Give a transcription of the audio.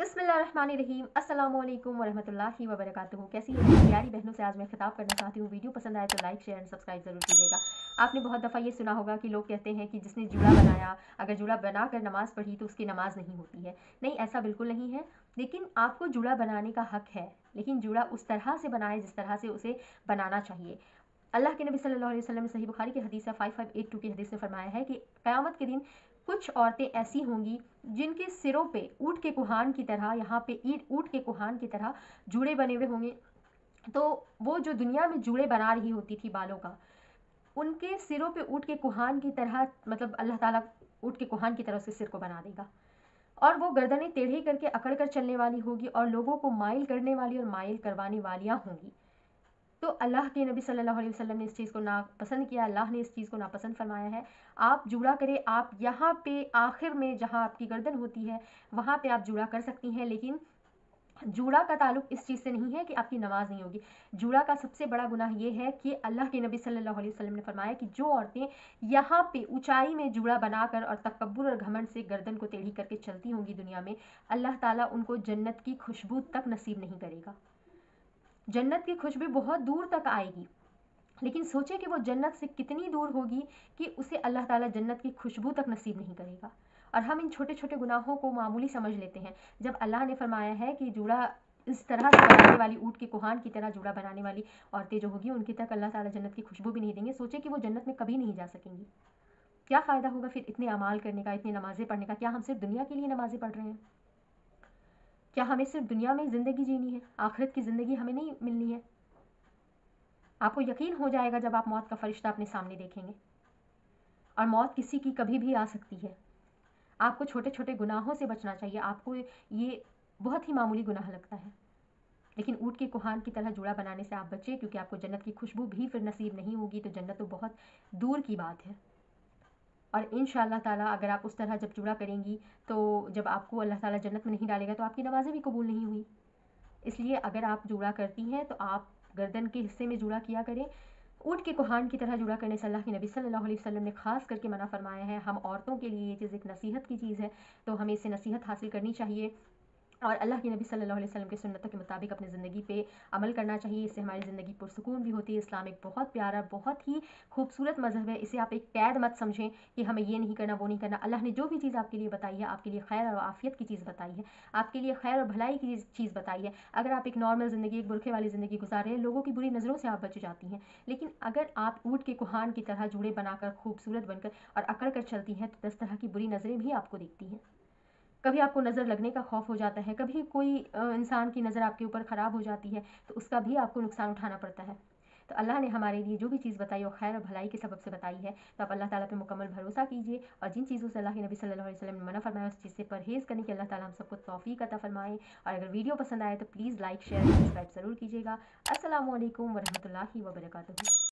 बिस्मिल्लाहिर्रहमानिर्रहीम अस्सलामु अलैकुम वरहमतुल्लाहि वबरकातुहू। कैसी है मेरी प्यारी बहनों से आज मैं खिताब करना चाहती हूँ। वीडियो पसंद आए तो लाइक शेयर एंड सब्सक्राइब ज़रूर कीजिएगा। आपने बहुत दफ़ा ये सुना होगा कि लोग कहते हैं कि जिसने जूड़ा बनाया, अगर जूड़ा बनाकर नमाज़ पढ़ी तो उसकी नमाज नहीं होती है। नहीं, ऐसा बिल्कुल नहीं है। लेकिन आपको जूड़ा बनाने का हक है, लेकिन जूड़ा उस तरह से बनाए जिस तरह से उसे बनाना चाहिए। अल्लाह के नबी सल्लल्लाहु अलैहि वसल्लम ने सही बुखारी की हदीस है 5582 की हदीस में फरमाया है कि क़यामत के दिन कुछ औरतें ऐसी होंगी जिनके सिरों पे ऊँट के कुहान की तरह, यहाँ पे ऊँट के कुहान की तरह जूड़े बने हुए होंगे। तो वो जो दुनिया में जूड़े बना रही होती थी बालों का, उनके सिरों पे ऊँट के कुहान की तरह, मतलब अल्लाह ताला ऊँट के कुहान की तरह उसके सिर को बना देगा। और वो गर्दनें टेढ़ी करके अकड़ कर चलने वाली होगी और लोगों को माइल करने वाली और माइल करवाने वालियाँ होंगी। तो अल्लाह के नबी सल्लल्लाहु अलैहि वसल्लम ने इस चीज़ को नापसंद किया, अल्लाह ने इस चीज़ को नापसंद फरमाया है। आप जूड़ा करें, आप यहाँ पे आखिर में जहाँ आपकी गर्दन होती है वहाँ पे आप जूड़ा कर सकती हैं, लेकिन जूड़ा का ताल्लुक इस चीज़ से नहीं है कि आपकी नमाज नहीं होगी। जूड़ा का सबसे बड़ा गुनाह ये है कि अल्लाह के नबी सल्लल्लाहु अलैहि वसल्लम ने फरमाया कि जो औरतें यहाँ पे ऊंचाई में जूड़ा बनाकर और तकब्बुर और घमंड से गर्दन को टेढ़ी करके चलती होंगी दुनिया में, अल्लाह ताला उनको जन्नत की खुशबू तक नसीब नहीं करेगा। जन्नत की खुशबू बहुत दूर तक आएगी, लेकिन सोचे कि वो जन्नत से कितनी दूर होगी कि उसे अल्लाह ताला जन्नत की खुशबू तक नसीब नहीं करेगा। और हम इन छोटे छोटे गुनाहों को मामूली समझ लेते हैं, जब अल्लाह ने फरमाया है कि जूड़ा इस तरह से बनाने वाली, ऊँट के कुहान की तरह जूड़ा बनाने वाली औरतें जो होगी उनकी तक अल्लाह ताला जन्नत की खुशबू भी नहीं देंगे। सोचे कि वो जन्नत में कभी नहीं जा सकेंगी। क्या फ़ायदा होगा फिर इतने अमाल करने का, इतनी नमाज़ें पढ़ने का? क्या हम सिर्फ दुनिया के लिए नमाज़ें पढ़ रहे हैं? क्या हमें सिर्फ दुनिया में ज़िंदगी जीनी है? आखिरत की ज़िंदगी हमें नहीं मिलनी है? आपको यकीन हो जाएगा जब आप मौत का फरिश्ता अपने सामने देखेंगे। और मौत किसी की कभी भी आ सकती है। आपको छोटे छोटे गुनाहों से बचना चाहिए। आपको ये बहुत ही मामूली गुनाह लगता है, लेकिन ऊँट के कुहान की तरह जूड़ा बनाने से आप बचें, क्योंकि आपको जन्नत की खुशबू भी फिर नसीब नहीं होगी, तो जन्नत तो बहुत दूर की बात है। और इंशाअल्लाह ताला अगर आप उस तरह जब जूड़ा करेंगी, तो जब आपको अल्लाह ताला जन्नत में नहीं डालेगा तो आपकी नमाज़ें भी कबूल नहीं हुई। इसलिए अगर आप जूड़ा करती हैं तो आप गर्दन के हिस्से में जूड़ा किया करें। ऊँट के कुहान की तरह जूड़ा करने से अल्लाह के नबी सल्लल्लाहु अलैहि वसल्लम ने ख़ास करके मना फरमाया है। हम औरतों के लिए ये चीज़ एक नसीहत की चीज़ है, तो हमें इससे नसीहत हासिल करनी चाहिए और अल्लाह के नबी सल्लल्लाहु अलैहि वसल्लम की सुन्नतों के मुताबिक अपनी ज़िंदगी पे अमल करना चाहिए। इससे हमारी ज़िंदगी पुरसुकून भी होती है। इस्लाम एक बहुत प्यारा, बहुत ही खूबसूरत मज़हब है। इसे आप एक कैद मत समझें कि हमें ये नहीं करना, वो नहीं करना। अल्लाह ने जो भी चीज़ आपके लिए बताई है, आपके लिए खैर और आफ़ियत की चीज़ बताई है, आपके लिए खैर और भलाई की चीज़ बताई है। अगर आप एक नॉर्मल ज़िंदगी, एक बुरखे वाली ज़िंदगी गुजार रहे हैं, लोगों की बुरी नज़रों से आप बच जाती हैं। लेकिन अगर आप ऊँट के कुहान की तरह जूड़े बनाकर, खूबसूरत बनकर और अकड़ कर चलती हैं, तो 10 तरह की बुरी नज़रें भी आपको दिखती हैं। कभी आपको नज़र लगने का खौफ हो जाता है, कभी कोई इंसान की नज़र आपके ऊपर ख़राब हो जाती है, तो उसका भी आपको नुकसान उठाना पड़ता है। तो अल्लाह ने हमारे लिए जो भी चीज़ बताई वो खैर और भलाई के सबब से बताई है, तो आप अल्लाह ताला पे मुकम्मल भरोसा कीजिए और जिन चीज़ों से अल्लाह के नबी सल्लल्लाहु अलैहि वसल्लम ने मना फरमाया उस चीज़ से परहेज़ करने की अल्लाह ताला हम सबको तौफ़ीक अता फ़रमाए। और अगर वीडियो पसंद आए तो प्लीज़ लाइक शेयर सब्सक्राइब ज़रूर कीजिएगा। अस्सलामु अलैकुम वरहमतुल्लाहि वबरकातुहू।